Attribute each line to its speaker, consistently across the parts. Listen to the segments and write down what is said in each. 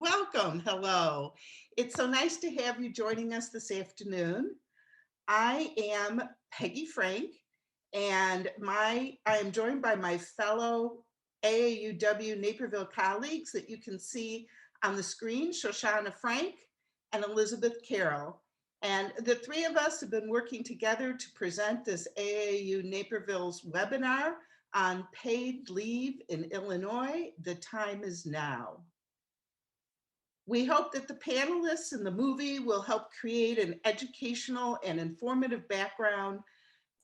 Speaker 1: Welcome. Hello. It's so nice to have you joining us this afternoon. I am Peggy Frank, and I am joined by my fellow AAUW Naperville colleagues that you can see on the screen, Shoshana Frank and Elizabeth Carroll. And the three of us have been working together to present this AAU Naperville's webinar on paid leave in Illinois. The time is now. We hope that the panelists in the movie will help create an educational and informative background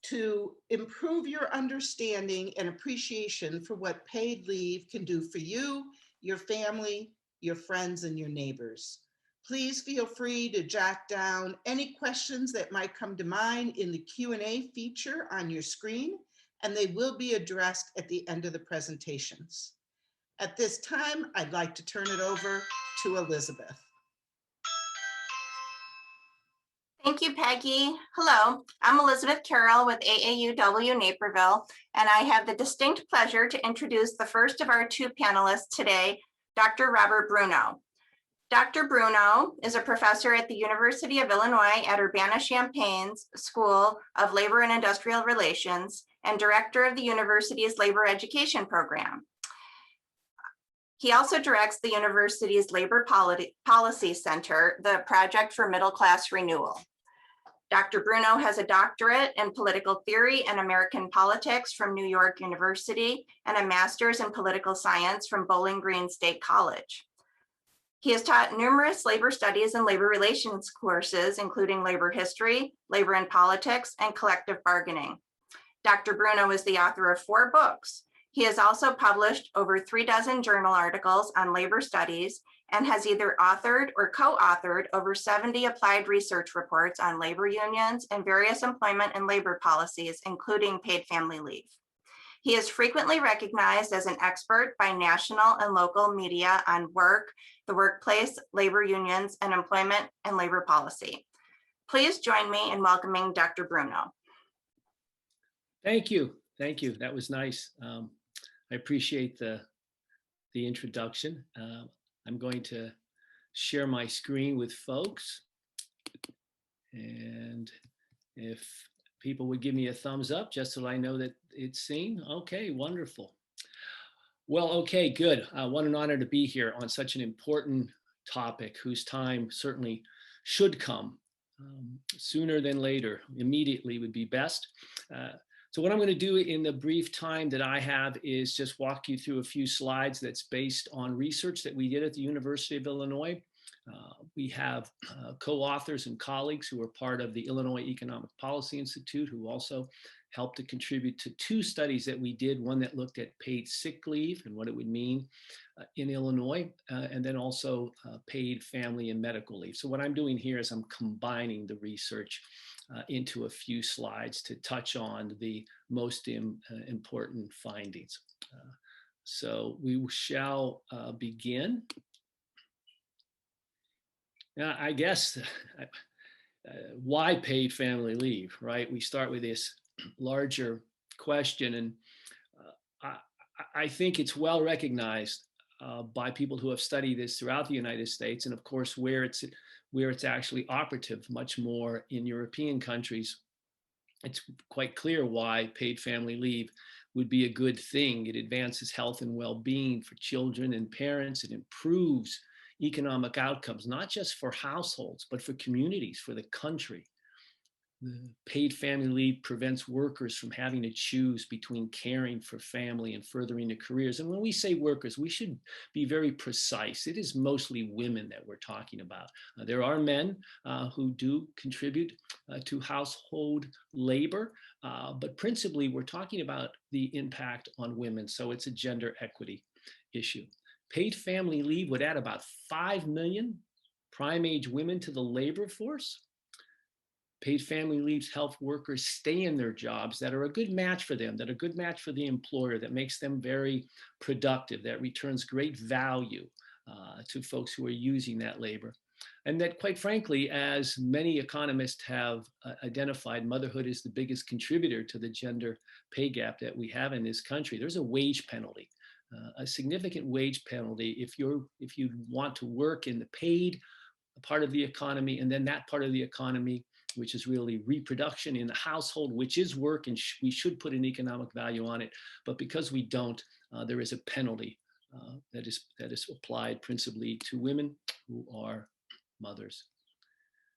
Speaker 1: to improve your understanding and appreciation for what paid leave can do for you, your family, your friends, and your neighbors. Please feel free to jot down any questions that might come to mind in the Q&A feature on your screen, and they will be addressed at the end of the presentations. At this time, I'd like to turn it over to Elizabeth.
Speaker 2: Thank you, Peggy. Hello, I'm Elizabeth Carroll with AAUW Naperville, and I have the distinct pleasure to introduce the first of our two panelists today, Dr. Robert Bruno. Dr. Bruno is a professor at the University of Illinois at Urbana-Champaign's School of Labor and Industrial Relations and director of the university's labor education program. He also directs the university's Labor Policy Center, the Project for Middle Class Renewal. Dr. Bruno has a doctorate in political theory and American politics from New York University and a master's in political science from Bowling Green State College. He has taught numerous labor studies and labor relations courses, including labor history, labor and politics, and collective bargaining. Dr. Bruno is the author of 4 books. He has also published over 36 journal articles on labor studies and has either authored or co-authored over 70 applied research reports on labor unions and various employment and labor policies, including paid family leave. He is frequently recognized as an expert by national and local media on work, the workplace, labor unions, and employment and labor policy. Please join me in welcoming Dr. Bruno.
Speaker 3: Thank you. Thank you. That was nice. I appreciate the introduction. I'm going to share my screen with folks. And if people would give me a thumbs up just so I know that it's seen. Okay, wonderful. Well, okay, good. What an honor to be here on such an important topic whose time certainly should come sooner than later. Immediately would be best. So what I'm going to do in the brief time that I have is just walk you through a few slides that's based on research that we did at the University of Illinois. We have co-authors and colleagues who are part of the Illinois Economic Policy Institute who also helped to contribute to 2 studies that we did, one that looked at paid sick leave and what it would mean in Illinois, and then also paid family and medical leave. So what I'm doing here is I'm combining the research into a few slides to touch on the most important findings. So we shall begin. Now, I guess why paid family leave, right? We start with this larger question, and I think it's well recognized by people who have studied this throughout the United States, and of course where it's actually operative much more in European countries. It's quite clear why paid family leave would be a good thing. It advances health and well-being for children and parents. It improves economic outcomes, not just for households, but for communities, for the country. The paid family leave prevents workers from having to choose between caring for family and furthering their careers. And when we say workers, we should be very precise. It is mostly women that we're talking about. There are men who do contribute to household labor, but principally we're talking about the impact on women. So it's a gender equity issue. Paid family leave would add about 5 million prime age women to the labor force. Paid family leaves help workers stay in their jobs that are a good match for them, that are a good match for the employer, that makes them very productive, that returns great value to folks who are using that labor. And that, quite frankly, as many economists have identified, motherhood is the biggest contributor to the gender pay gap that we have in this country. There's a wage penalty a significant wage penalty if you want to work in the paid part of the economy, and then that part of the economy, which is really reproduction in the household, which is work, and we should put an economic value on it. But because we don't, there is a penalty that is applied principally to women who are mothers.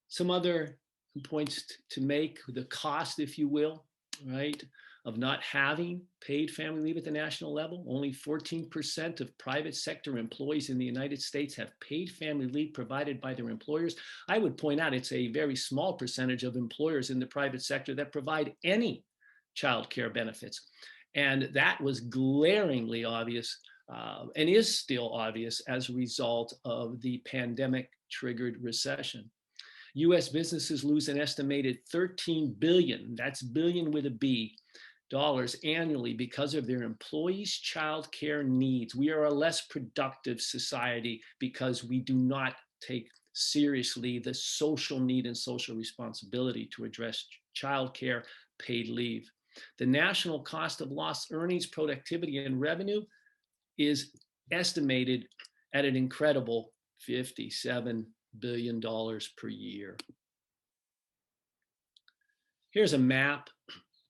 Speaker 3: Some other points to make: the cost, if you will, right, of not having paid family leave at the national level. Only 14% of private sector employees in the United States have paid family leave provided by their employers. I would point out it's a very small percentage of employers in the private sector that provide any child care benefits. And that was glaringly obvious and is still obvious as a result of the pandemic-triggered recession. US businesses lose an estimated $13 billion, that's billion with a B, dollars annually because of their employees' child care needs. We are a less productive society because we do not take seriously the social need and social responsibility to address child care paid leave. The national cost of lost earnings, productivity, and revenue is estimated at an incredible $57 billion per year. Here's a map,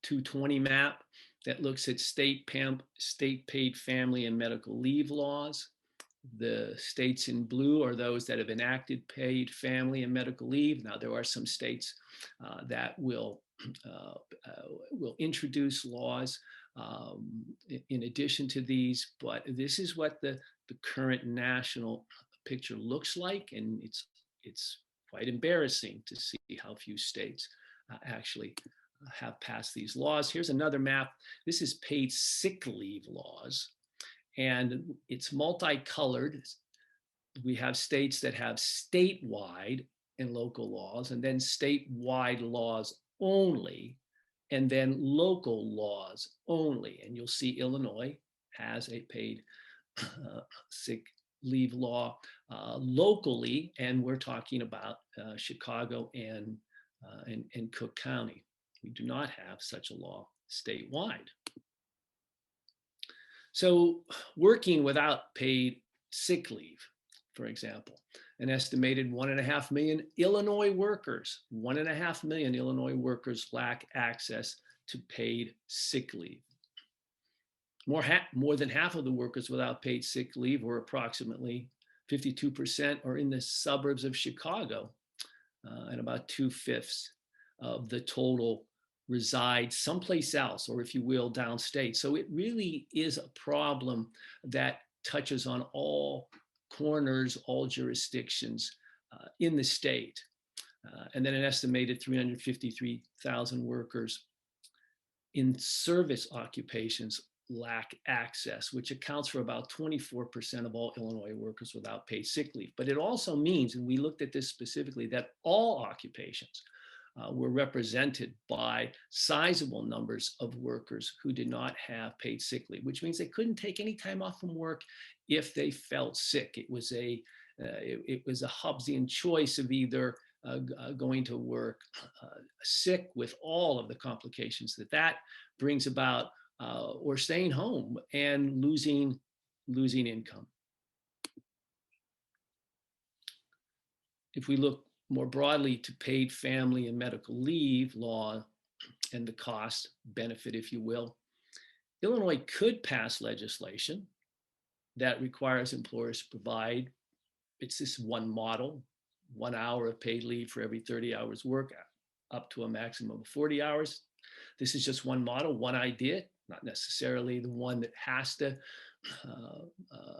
Speaker 3: 220 map, that looks at state paid family and medical leave laws. The states in blue are those that have enacted paid family and medical leave. Now, there are some states that will introduce laws in addition to these, but this is what the current national picture looks like, and it's quite embarrassing to see how few states actually have passed these laws. Here's another map. This is paid sick leave laws, and it's multicolored. We have states that have statewide and local laws, and then statewide laws only, and then local laws only. And you'll see Illinois has a paid sick leave law locally, and we're talking about Chicago and Cook County. We do not have such a law statewide. So working without paid sick leave, for example, an estimated 1.5 million Illinois workers, 1.5 million Illinois workers lack access to paid sick leave. More than half of the workers without paid sick leave, or approximately 52%, are in the suburbs of Chicago, and about 2/5 of the total reside someplace else, or if you will, downstate. So it really is a problem that touches on all corners, all jurisdictions in the state. And then an estimated 353,000 workers in service occupations lack access, which accounts for about 24% of all Illinois workers without paid sick leave. But it also means, and we looked at this specifically, that all occupations were represented by sizable numbers of workers who did not have paid sick leave, which means they couldn't take any time off from work if they felt sick. It was a Hobbesian choice of either going to work sick with all of the complications that brings about, or staying home and losing income. If we look more broadly to paid family and medical leave law and the cost benefit, if you will, Illinois could pass legislation that requires employers to provide, it's this one model, 1 hour of paid leave for every 30 hours work, up to a maximum of 40 hours. This is just one model, one idea, not necessarily the one that has to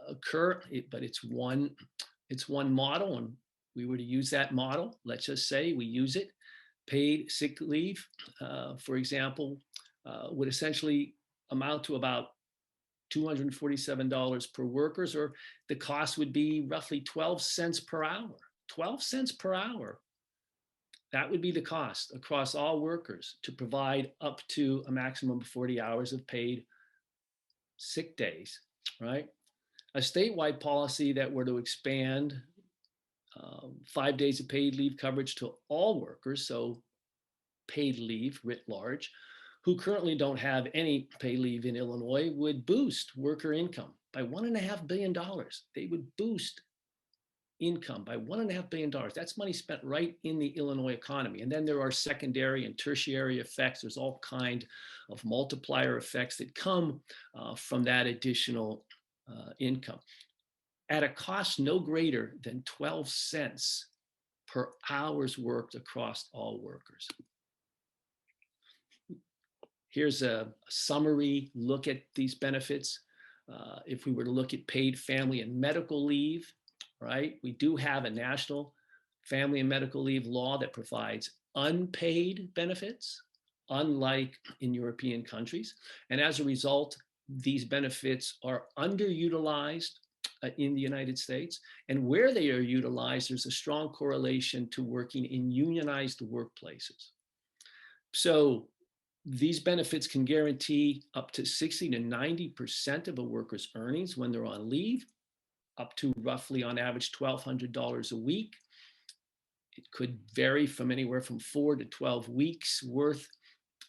Speaker 3: occur, but it's one model, and we were to use that model. Let's just say we use it. Paid sick leave, for example, would essentially amount to about $247 per workers, or the cost would be roughly 12 cents per hour. 12 cents per hour. That would be the cost across all workers to provide up to a maximum of 40 hours of paid sick days, right? A statewide policy that were to expand 5 days of paid leave coverage to all workers, so paid leave writ large, who currently don't have any paid leave in Illinois would boost worker income by $1.5 billion. They would boost income by $1.5 billion. That's money spent right in the Illinois economy. And then there are secondary and tertiary effects. There's all kind of multiplier effects that come from that additional income at a cost no greater than 12 cents per hours worked across all workers. Here's a summary look at these benefits. If we were to look at paid family and medical leave, right? We do have a national family and medical leave law that provides unpaid benefits, unlike in European countries. And as a result, these benefits are underutilized in the United States. And where they are utilized, there's a strong correlation to working in unionized workplaces. So these benefits can guarantee up to 60 to 90% of a worker's earnings when they're on leave, up to roughly on average $1,200 a week. It could vary from anywhere from 4 to 12 weeks worth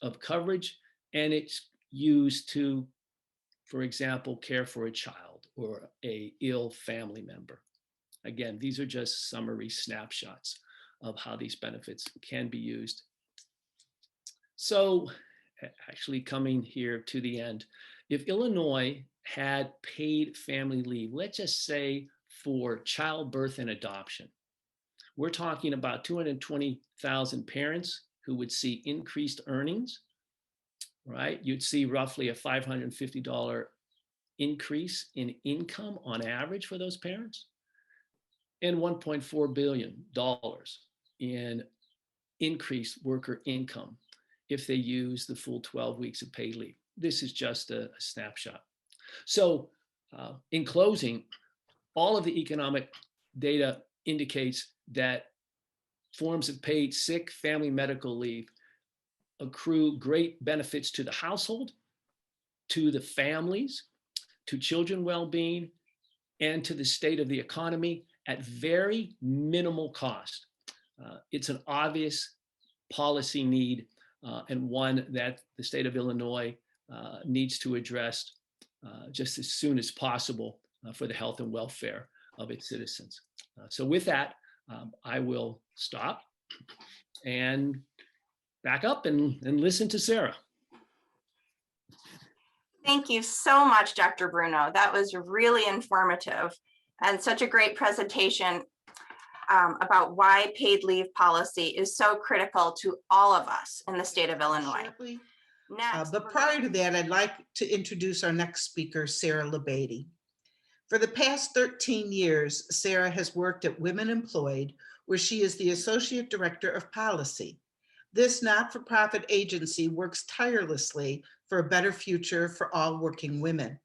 Speaker 3: of coverage, and it's used to, for example, care for a child or a ill family member. Again, these are just summary snapshots of how these benefits can be used. So actually coming here to the end, if Illinois had paid family leave, let's just say for childbirth and adoption, we're talking about 220,000 parents who would see increased earnings, right? You'd see roughly a $550 increase in income on average for those parents, and $1.4 billion in increased worker income if they use the full 12 weeks of paid leave. This is just a snapshot. So in closing, all of the economic data indicates that forms of paid sick, family, medical leave accrue great benefits to the household, to the families, to children well-being, and to the state of the economy at very minimal cost. It's an obvious policy need and one that the state of Illinois needs to address just as soon as possible for the health and welfare of its citizens. So with that, I will stop and back up and listen to Sarah.
Speaker 2: Thank you so much, Dr. Bruno. That was really informative and such a great presentation about why paid leave policy is so critical to all of us in the state of Illinois.
Speaker 1: Shortly.
Speaker 2: Next,
Speaker 1: But prior to that, I'd like to introduce our next speaker, Sarah Lebadie. For the past 13 years, Sarah has worked at Women Employed, where she is the Associate Director of Policy. This not-for-profit agency works tirelessly for a better future for all working women.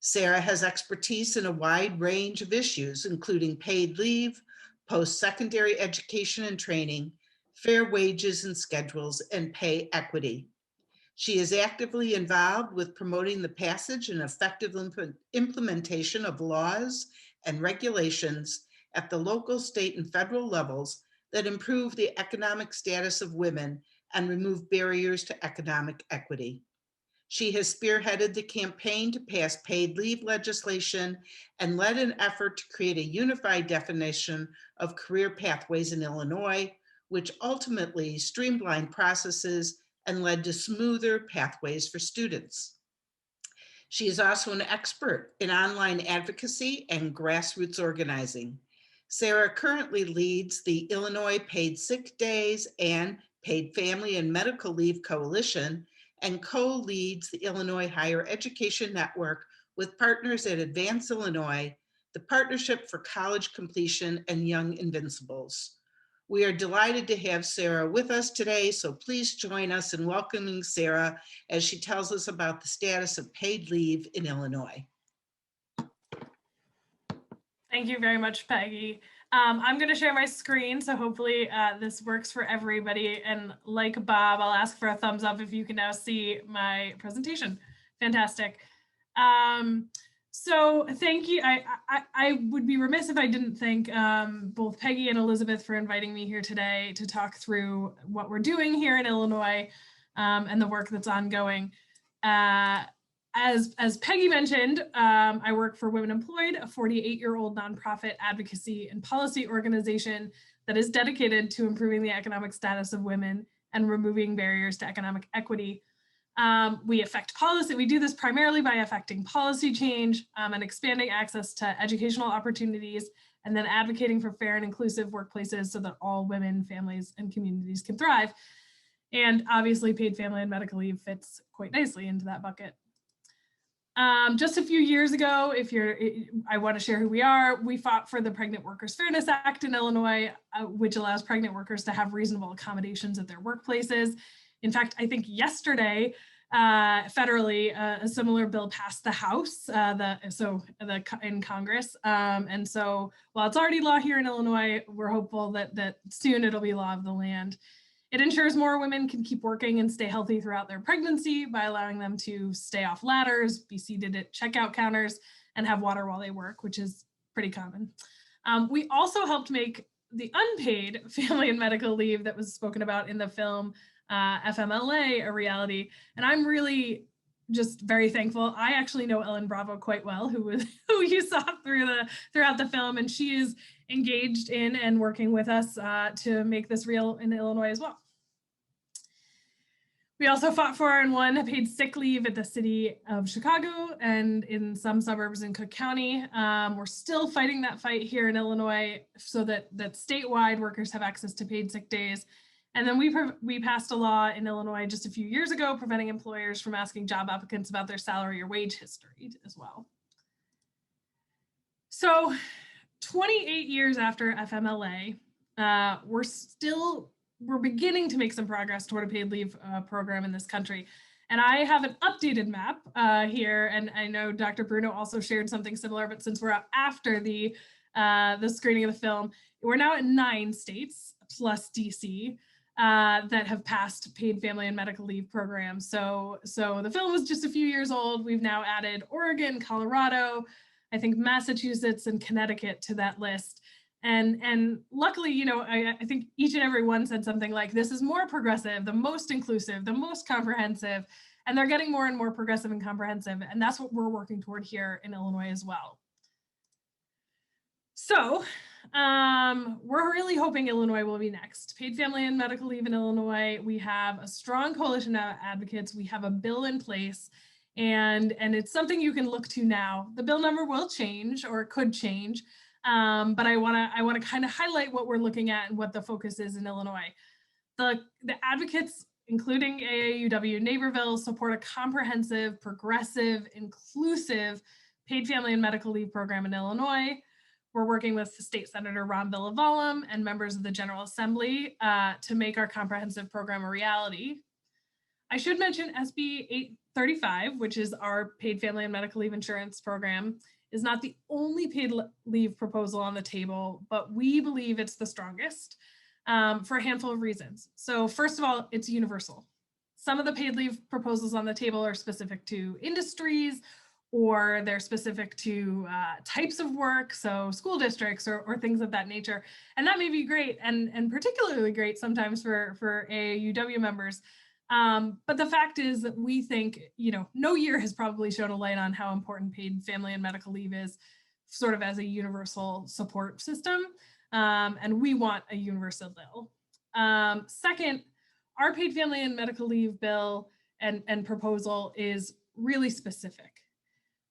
Speaker 1: Sarah has expertise in a wide range of issues, including paid leave, post-secondary education and training, fair wages and schedules, and pay equity. She is actively involved with promoting the passage and effective implementation of laws and regulations at the local, state, and federal levels that improve the economic status of women and remove barriers to economic equity. She has spearheaded the campaign to pass paid leave legislation and led an effort to create a unified definition of career pathways in Illinois, which ultimately streamlined processes and led to smoother pathways for students. She is also an expert in online advocacy and grassroots organizing. Sarah currently leads the Illinois Paid Sick Days and Paid Family and Medical Leave Coalition and co-leads the Illinois Higher Education Network with partners at Advance Illinois, the Partnership for College Completion, and Young Invincibles. We are delighted to have Sarah with us today, so please join us in welcoming Sarah as she tells us about the status of paid leave in Illinois.
Speaker 4: Thank you very much, Peggy. I'm going to share my screen, so hopefully this works for everybody. And like Bob, I'll ask for a thumbs up if you can now see my presentation. Fantastic. So thank you. I would be remiss if I didn't thank both Peggy and Elizabeth for inviting me here today to talk through what we're doing here in Illinois. and the work that's ongoing. As Peggy mentioned, I work for Women Employed, a 48-year-old nonprofit advocacy and policy organization that is dedicated to improving the economic status of women and removing barriers to economic equity. We affect policy. We do this primarily by affecting policy change and expanding access to educational opportunities, and then advocating for fair and inclusive workplaces so that all women, families, and communities can thrive. And obviously, paid family and medical leave fits quite nicely into that bucket. Just a few years ago, I want to share who we are. We fought for the Pregnant Workers Fairness Act in Illinois, which allows pregnant workers to have reasonable accommodations at their workplaces. In fact, I think yesterday, federally, a similar bill passed the House, in Congress. And so while it's already law here in Illinois, we're hopeful that soon it'll be law of the land. It ensures more women can keep working and stay healthy throughout their pregnancy by allowing them to stay off ladders, be seated at checkout counters, and have water while they work, which is pretty common. We also helped make the unpaid family and medical leave that was spoken about in the film FMLA a reality. And I'm really just very thankful. I actually know Ellen Bravo quite well, who you saw throughout the film, and she is engaged in and working with us to make this real in Illinois as well. We also fought for and won paid sick leave at the city of Chicago and in some suburbs in Cook County. We're still fighting that fight here in Illinois so that statewide workers have access to paid sick days. And then we passed a law in Illinois just a few years ago preventing employers from asking job applicants about their salary or wage history as well. So 28 years after FMLA, we're beginning to make some progress toward a paid leave program in this country. And I have an updated map here, and I know Dr. Bruno also shared something similar, but since we're up after the screening of the film, we're now at 9 states plus DC that have passed paid family and medical leave programs. So the film was just a few years old. We've now added Oregon, Colorado, I think Massachusetts and Connecticut to that list. And luckily, I think each and every one said something like, this is more progressive, the most inclusive, the most comprehensive, and they're getting more and more progressive and comprehensive. And that's what we're working toward here in Illinois as well. So we're really hoping Illinois will be next. Paid family and medical leave in Illinois. We have a strong coalition of advocates. We have a bill in place, and it's something you can look to now. The bill number will change, or it could change. But I want to kind of highlight what we're looking at and what the focus is in Illinois. The advocates, including AAUW Naperville, support a comprehensive, progressive, inclusive paid family and medical leave program in Illinois. We're working with State Senator Ron Villavalum and members of the General Assembly to make our comprehensive program a reality. I should mention SB 835, which is our paid family and medical leave insurance program, is not the only paid leave proposal on the table, but we believe it's the strongest for a handful of reasons. So first of all, it's universal. Some of the paid leave proposals on the table are specific to industries, or they're specific to types of work, so school districts or things of that nature. And that may be great, and particularly great sometimes for AAUW members. But the fact is that we think, no year has probably shown a light on how important paid family and medical leave is sort of as a universal support system. And we want a universal bill. Second, our paid family and medical leave bill and proposal is really specific.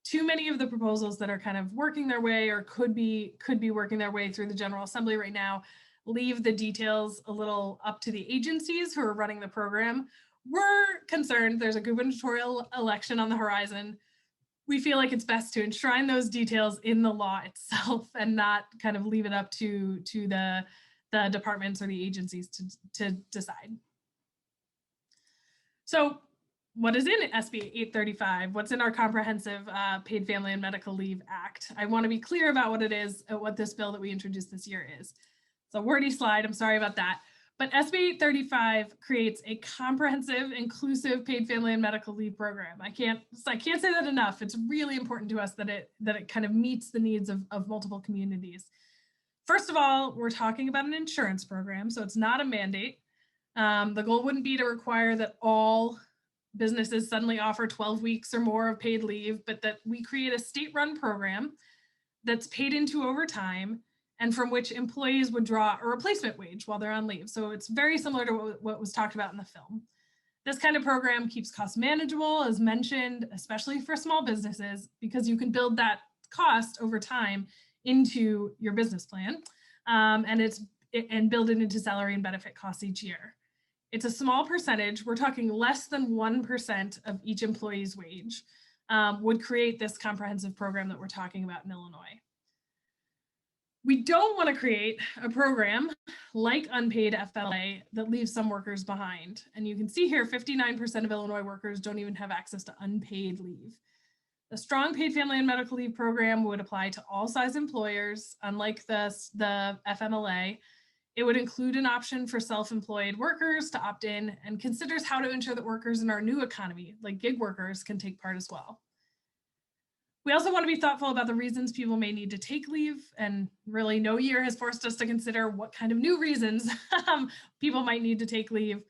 Speaker 4: Too many of the proposals that are kind of working their way or could be working their way through the General Assembly right now leave the details a little up to the agencies who are running the program. We're concerned there's a gubernatorial election on the horizon. We feel like it's best to enshrine those details in the law itself and not kind of leave it up to the departments or the agencies to decide. So what is in SB 835? What's in our comprehensive Paid Family and Medical Leave Act? I want to be clear about what it is, what this bill that we introduced this year is. It's a wordy slide, I'm sorry about that. But SB 835 creates a comprehensive, inclusive paid family and medical leave program. I can't say that enough. It's really important to us that it kind of meets the needs of multiple communities. First of all, we're talking about an insurance program, so it's not a mandate. The goal wouldn't be to require that all businesses suddenly offer 12 weeks or more of paid leave, but that we create a state-run program that's paid into over time and from which employees would draw a replacement wage while they're on leave. So it's very similar to what was talked about in the film. This kind of program keeps costs manageable, as mentioned, especially for small businesses, because you can build that cost over time into your business plan, and build it into salary and benefit costs each year. It's a small percentage. We're talking less than 1% of each employee's wage would create this comprehensive program that we're talking about in Illinois. We don't want to create a program like unpaid FLA that leaves some workers behind. And you can see here, 59% of Illinois workers don't even have access to unpaid leave. The strong paid family and medical leave program would apply to all size employers, unlike the FMLA. It would include an option for self-employed workers to opt in and considers how to ensure that workers in our new economy, like gig workers, can take part as well. We also want to be thoughtful about the reasons people may need to take leave, and really no year has forced us to consider what kind of new reasons people might need to take leave.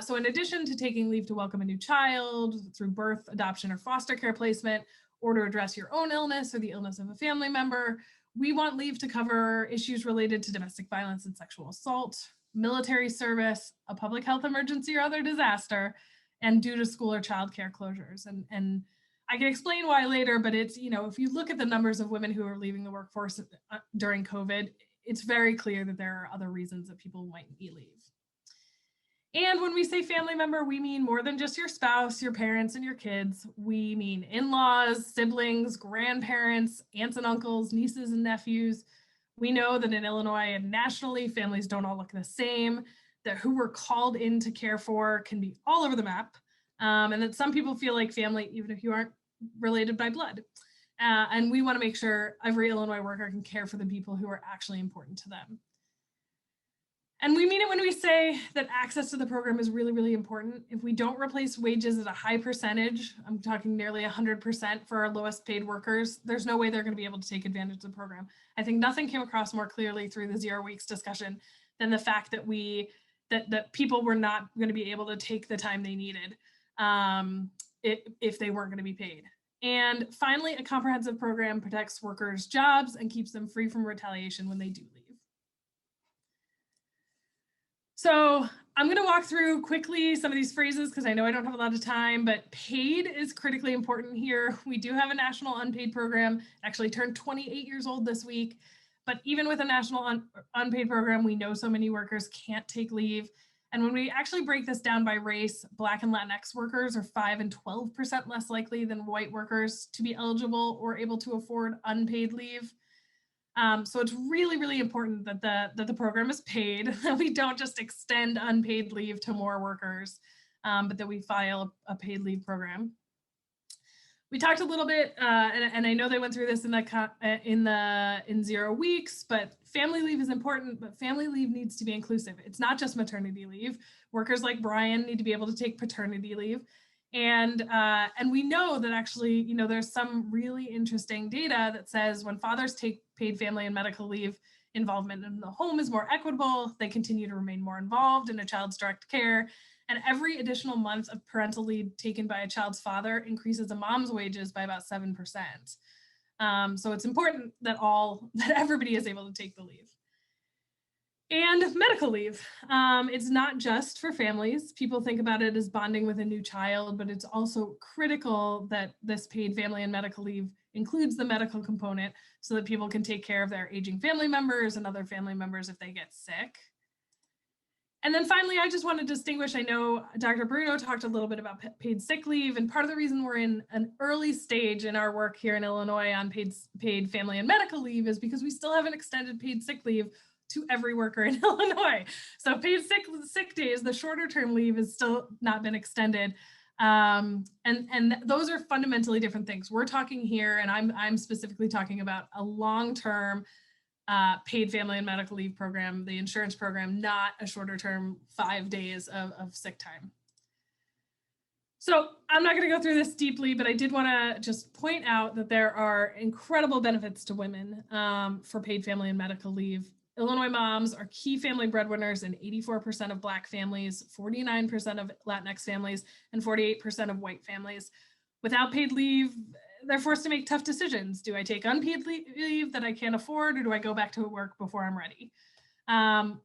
Speaker 4: So in addition to taking leave to welcome a new child through birth, adoption, or foster care placement, or to address your own illness or the illness of a family member, we want leave to cover issues related to domestic violence and sexual assault, military service, a public health emergency or other disaster, and due to school or childcare closures. And I can explain why later, but it's, if you look at the numbers of women who are leaving the workforce during COVID, it's very clear that there are other reasons that people might need leave. And when we say family member, we mean more than just your spouse, your parents, and your kids. We mean in-laws, siblings, grandparents, aunts and uncles, nieces and nephews. We know that in Illinois and nationally, families don't all look the same, that who we're called in to care for can be all over the map, and that some people feel like family even if you aren't related by blood. And we want to make sure every Illinois worker can care for the people who are actually important to them. And we mean it when we say that access to the program is really, really important. If we don't replace wages at a high percentage, I'm talking nearly 100% for our lowest paid workers, there's no way they're going to be able to take advantage of the program. I think nothing came across more clearly through the 0 weeks discussion than the fact that that people were not going to be able to take the time they needed if they weren't going to be paid. And finally, a comprehensive program protects workers' jobs and keeps them free from retaliation when they do leave. So I'm going to walk through quickly some of these phrases because I know I don't have a lot of time, but paid is critically important here. We do have a national unpaid program, actually turned 28 years old this week. But even with a national unpaid program, we know so many workers can't take leave. And when we actually break this down by race, Black and Latinx workers are 5 and 12% less likely than white workers to be eligible or able to afford unpaid leave. So it's really, really important that the program is paid, that we don't just extend unpaid leave to more workers, but that we file a paid leave program. We talked a little bit, and I know they went through this in 0 weeks, but family leave is important, but family leave needs to be inclusive. It's not just maternity leave. Workers like Brian need to be able to take paternity leave. And we know that actually, there's some really interesting data that says when fathers take paid family and medical leave, involvement in the home is more equitable. They continue to remain more involved in a child's direct care. And every additional month of parental leave taken by a child's father increases a mom's wages by about 7%. So it's important that everybody is able to take the leave. And medical leave. It's not just for families. People think about it as bonding with a new child, but it's also critical that this paid family and medical leave includes the medical component so that people can take care of their aging family members and other family members if they get sick. And then finally, I just want to distinguish, I know Dr. Bruno talked a little bit about paid sick leave, and part of the reason we're in an early stage in our work here in Illinois on paid family and medical leave is because we still haven't extended paid sick leave to every worker in Illinois. So paid sick days, the shorter term leave has still not been extended. And those are fundamentally different things. We're talking here, and I'm specifically talking about a long-term paid family and medical leave program, the insurance program, not a shorter term 5 days of sick time. So I'm not going to go through this deeply, but I did want to just point out that there are incredible benefits to women for paid family and medical leave, Illinois moms are key family breadwinners in 84% of Black families, 49% of Latinx families, and 48% of white families. Without paid leave, they're forced to make tough decisions. Do I take unpaid leave that I can't afford, or do I go back to work before I'm ready?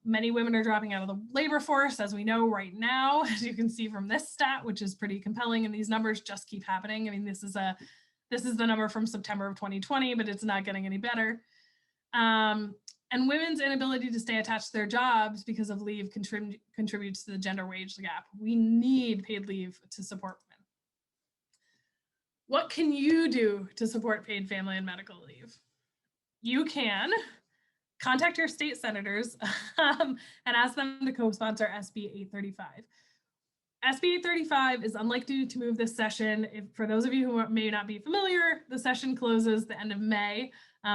Speaker 4: Many women are dropping out of the labor force, as we know right now, as you can see from this stat, which is pretty compelling, and these numbers just keep happening. I mean, this is the number from September of 2020, but it's not getting any better. And women's inability to stay attached to their jobs because of leave contributes to the gender wage gap. We need paid leave to support women. What can you do to support paid family and medical leave? You can contact your state senators and ask them to co-sponsor SB 835. SB 835 is unlikely to move this session. For those of you who may not be familiar, the session closes the end of May.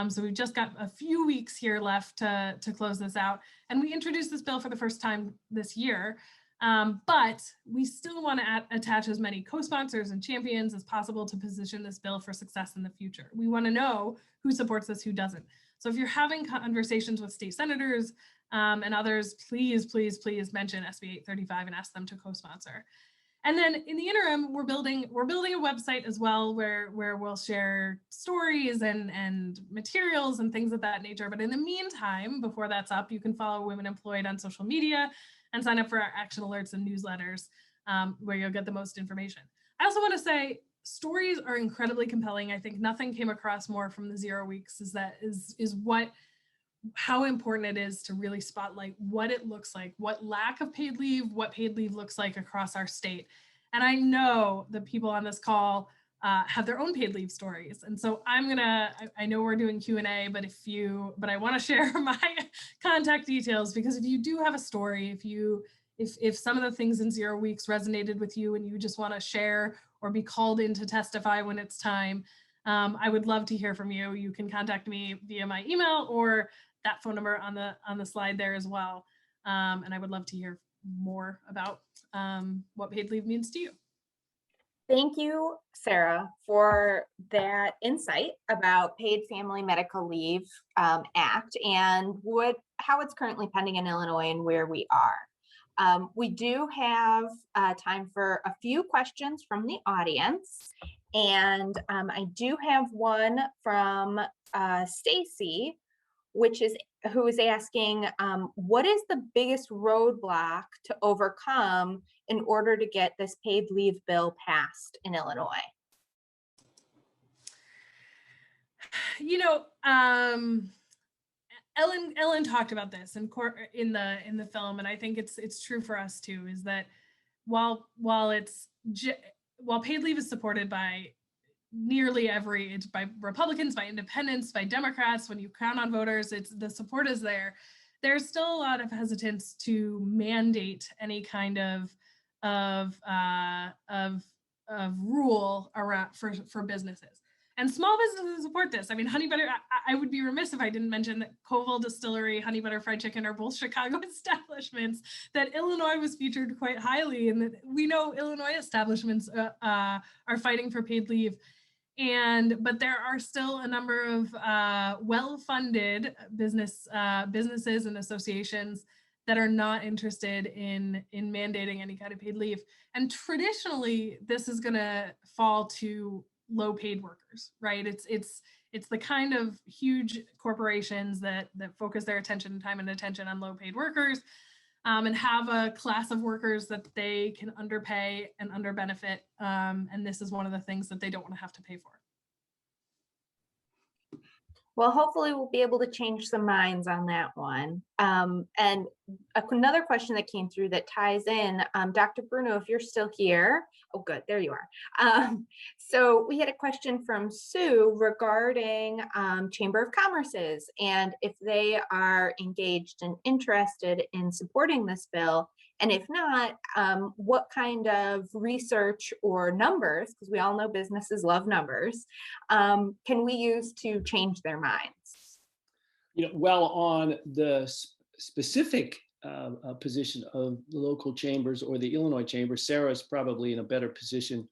Speaker 4: So we've just got a few weeks here left to close this out. And we introduced this bill for the first time this year, but we still want to attach as many co-sponsors and champions as possible to position this bill for success in the future. We want to know who supports this, who doesn't. So if you're having conversations with state senators and others, please, please, please mention SB 835 and ask them to co-sponsor. And then in the interim, we're building a website as well where we'll share stories and materials and things of that nature. But in the meantime, before that's up, you can follow Women Employed on social media and sign up for our action alerts and newsletters where you'll get the most information. I also want to say stories are incredibly compelling. I think nothing came across more from the 0 weeks is how important it is to really spotlight what it looks like, what lack of paid leave, what paid leave looks like across our state. And I know the people on this call have their own paid leave stories. And so I know we're doing Q&A, but I want to share my contact details, because if you do have a story, if some of the things in 0 weeks resonated with you and you just want to share or be called in to testify when it's time, I would love to hear from you. You can contact me via my email or that phone number on the slide there as well. And I would love to hear more about what paid leave means to you.
Speaker 2: Thank you, Sarah, for that insight about Paid Family Medical Leave Act and how it's currently pending in Illinois and where we are. We do have time for a few questions from the audience. And I do have one from Stacy, who is asking, what is the biggest roadblock to overcome in order to get this paid leave bill passed in Illinois?
Speaker 4: You know, Ellen talked about this in the film, and I think it's true for us too. Is that while paid leave is supported by by Republicans, by independents, by Democrats, when you count on voters, the support is there. There's still a lot of hesitance to mandate any kind of rule around for businesses. And small businesses support this. I mean, Honey Butter, I would be remiss if I didn't mention that Colville Distillery, Honey Butter Fried Chicken are both Chicago establishments that Illinois was featured quite highly. And that we know Illinois establishments are fighting for paid leave. But there are still a number of well-funded businesses and associations that are not interested in mandating any kind of paid leave. And traditionally, this is going to fall to low-paid workers, right? It's the kind of huge corporations that focus their attention, time and attention on low-paid workers, and have a class of workers that they can underpay and underbenefit. And this is one of the things that they don't want to have to pay for.
Speaker 2: Well, hopefully we'll be able to change some minds on that one. And another question that came through that ties in, Dr. Bruno, if you're still here. Oh, good, there you are. So we had a question from Sue regarding Chamber of Commerce's, and if they are engaged and interested in supporting this bill. And if not, what kind of research or numbers, because we all know businesses love numbers, can we use to change their minds?
Speaker 3: Well, on the specific position of the local chambers or the Illinois chamber, Sarah's probably in a better position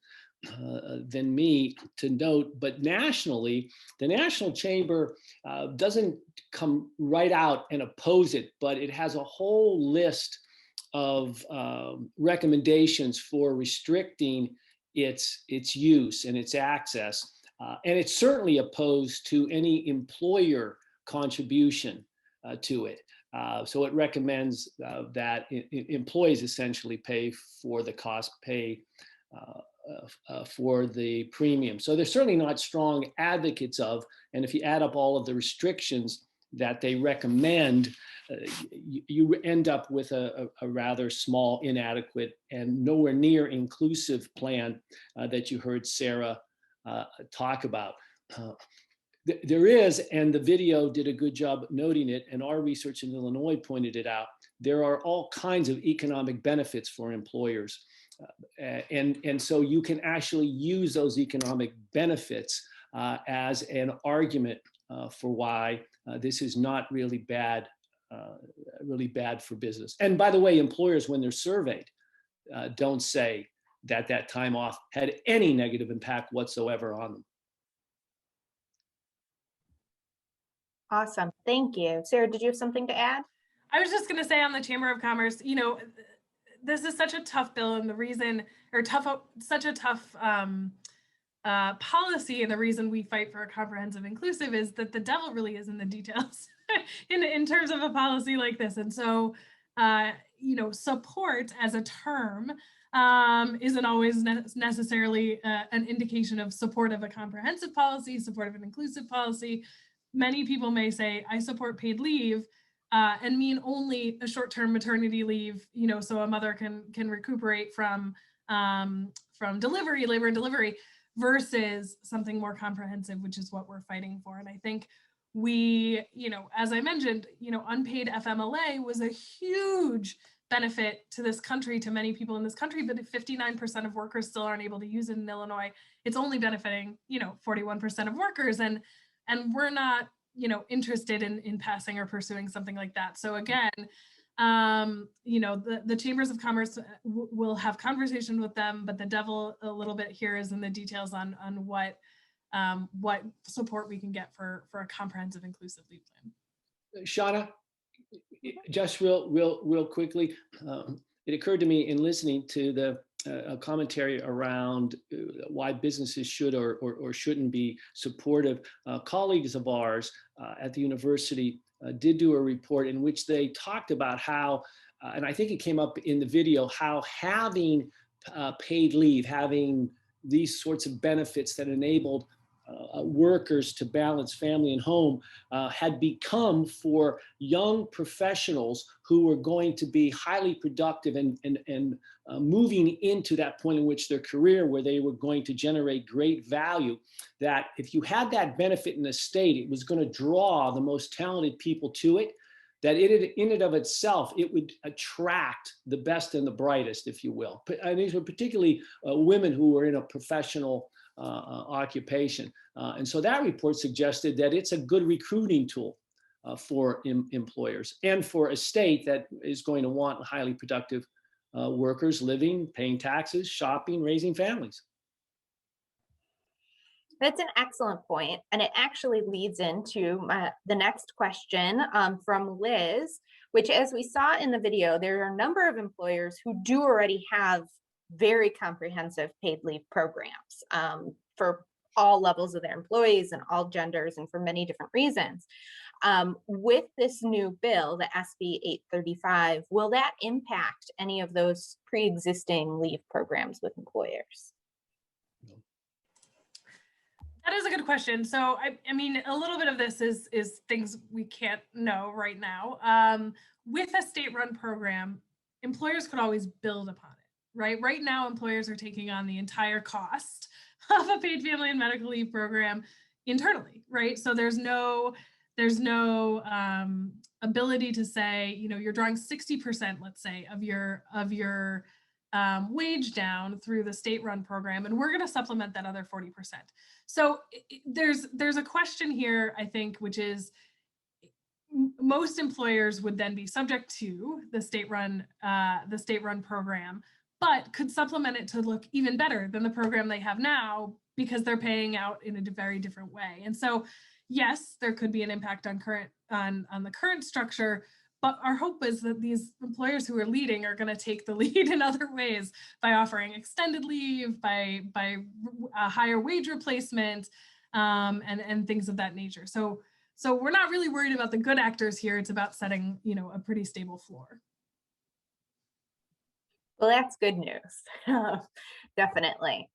Speaker 3: than me to note, but nationally, the National Chamber doesn't come right out and oppose it, but it has a whole list of recommendations for restricting its use and its access. And it's certainly opposed to any employer contribution to it. So it recommends that employees essentially pay for the cost, pay for the premium. So they're certainly not strong advocates of, and if you add up all of the restrictions that they recommend, you end up with a rather small, inadequate, and nowhere near inclusive plan that you heard Sarah talk about. There is, and the video did a good job noting it, and our research in Illinois pointed it out, there are all kinds of economic benefits for employers. And so you can actually use those economic benefits as an argument for why this is not really bad for business. And by the way, employers, when they're surveyed, don't say that that time off had any negative impact whatsoever on them.
Speaker 5: Awesome. Thank you. Sarah, did you have something to add?
Speaker 4: I was just going to say on the Chamber of Commerce, you know, this is such a tough bill, and the reason, or such a tough policy, and the reason we fight for a comprehensive inclusive is that the devil really is in the details in terms of a policy like this. And so, you know, support as a term isn't always necessarily an indication of support of a comprehensive policy, support of an inclusive policy. Many people may say, I support paid leave, and mean only a short-term maternity leave, you know, so a mother can recuperate from delivery, labor and delivery, versus something more comprehensive, which is what we're fighting for. And I think we, you know, as I mentioned, you know, unpaid FMLA was a huge benefit to this country, to many people in this country, but if 59% of workers still aren't able to use it in Illinois, it's only benefiting, you know, 41% of workers. And we're not, you know, interested in passing or pursuing something like that. So again, you know, the chambers of commerce will have conversation with them, but the devil a little bit here is in the details on what support we can get for a comprehensive inclusive leave plan.
Speaker 3: Shauna, just real quickly, it occurred to me in listening to the commentary around why businesses should or shouldn't be supportive. Colleagues of ours at the university did do a report in which they talked about how, and I think it came up in the video, how having paid leave, having these sorts of benefits that enabled workers to balance family and home had become, for young professionals who were going to be highly productive and moving into that point in which their career where they were going to generate great value, that if you had that benefit in the state, it was going to draw the most talented people to it, that in and of itself, it would attract the best and the brightest, if you will. And these were particularly women who were in a professional occupation. And so that report suggested that it's a good recruiting tool for employers and for a state that is going to want highly productive workers living, paying taxes, shopping, raising families.
Speaker 5: That's an excellent point, and it actually leads into the next question from Liz, which, as we saw in the video, there are a number of employers who do already have very comprehensive paid leave programs for all levels of their employees and all genders and for many different reasons. With this new bill, the SB 835, will that impact any of those pre-existing leave programs with employers?
Speaker 4: That is a good question. So, I mean, a little bit of this is things we can't know right now. With a state-run program, employers could always build upon it, right? Right now, employers are taking on the entire cost of a paid family and medical leave program internally, right? So there's no ability to say, you know, you're drawing 60%, let's say, of your wage down through the state-run program, and we're going to supplement that other 40%. So there's a question here, I think, which is most employers would then be subject to the state-run program, but could supplement it to look even better than the program they have now because they're paying out in a very different way. And so, yes, there could be an impact on the current structure, but our hope is that these employers who are leading are going to take the lead in other ways by offering extended leave, by higher wage replacement, and things of that nature. So we're not really worried about the good actors here. It's about setting, a pretty stable floor.
Speaker 5: Well, that's good news. Definitely.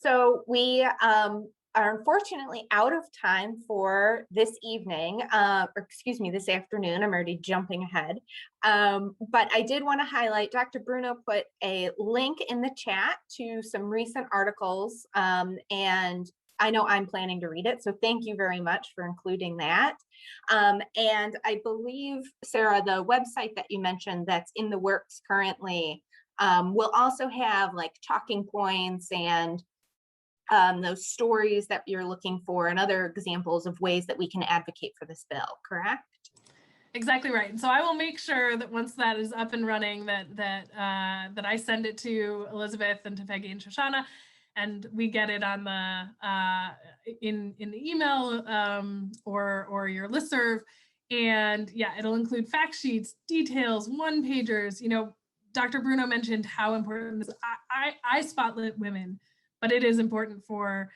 Speaker 5: So we are unfortunately out of time for this evening, or excuse me, this afternoon. I'm already jumping ahead. But I did want to highlight, Dr. Bruno put a link in the chat to some recent articles, and I know I'm planning to read it, so thank you very much for including that. And I believe, Sarah, the website that you mentioned that's in the works currently will also have like talking points and those stories that you're looking for and other examples of ways that we can advocate for this bill, correct?
Speaker 4: Exactly right. And so I will make sure that once that is up and running, that I send it to Elizabeth and to Peggy and Shoshana, and we get it on the in the email or your listserv. And yeah, it'll include fact sheets, details, one-pagers. Dr. Bruno mentioned how important this. I spotlight women, but it is important for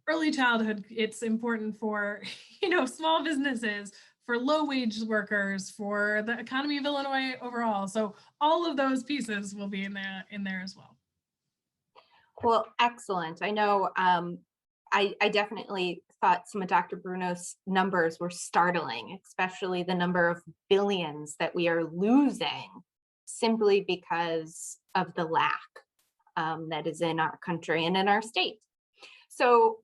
Speaker 4: early childhood. It's important for small businesses, for low-wage workers, for the economy of Illinois overall. So all of those pieces will be in there as well.
Speaker 5: Well, excellent. I know I definitely thought some of Dr. Bruno's numbers were startling, especially the number of billions that we are losing simply because of the lack that is in our country and in our state. So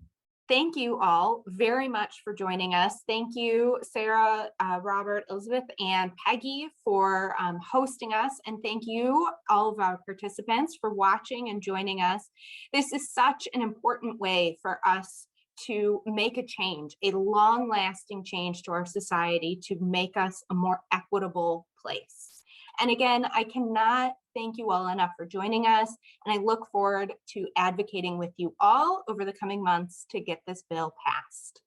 Speaker 5: thank you all very much for joining us. Thank you, Sarah, Robert, Elizabeth, and Peggy for hosting us. And thank you, all of our participants, for watching and joining us. This is such an important way for us to make a change, a long-lasting change to our society, to make us a more equitable place. And again, I cannot thank you all enough for joining us, and I look forward to advocating with you all over the coming months to get this bill passed.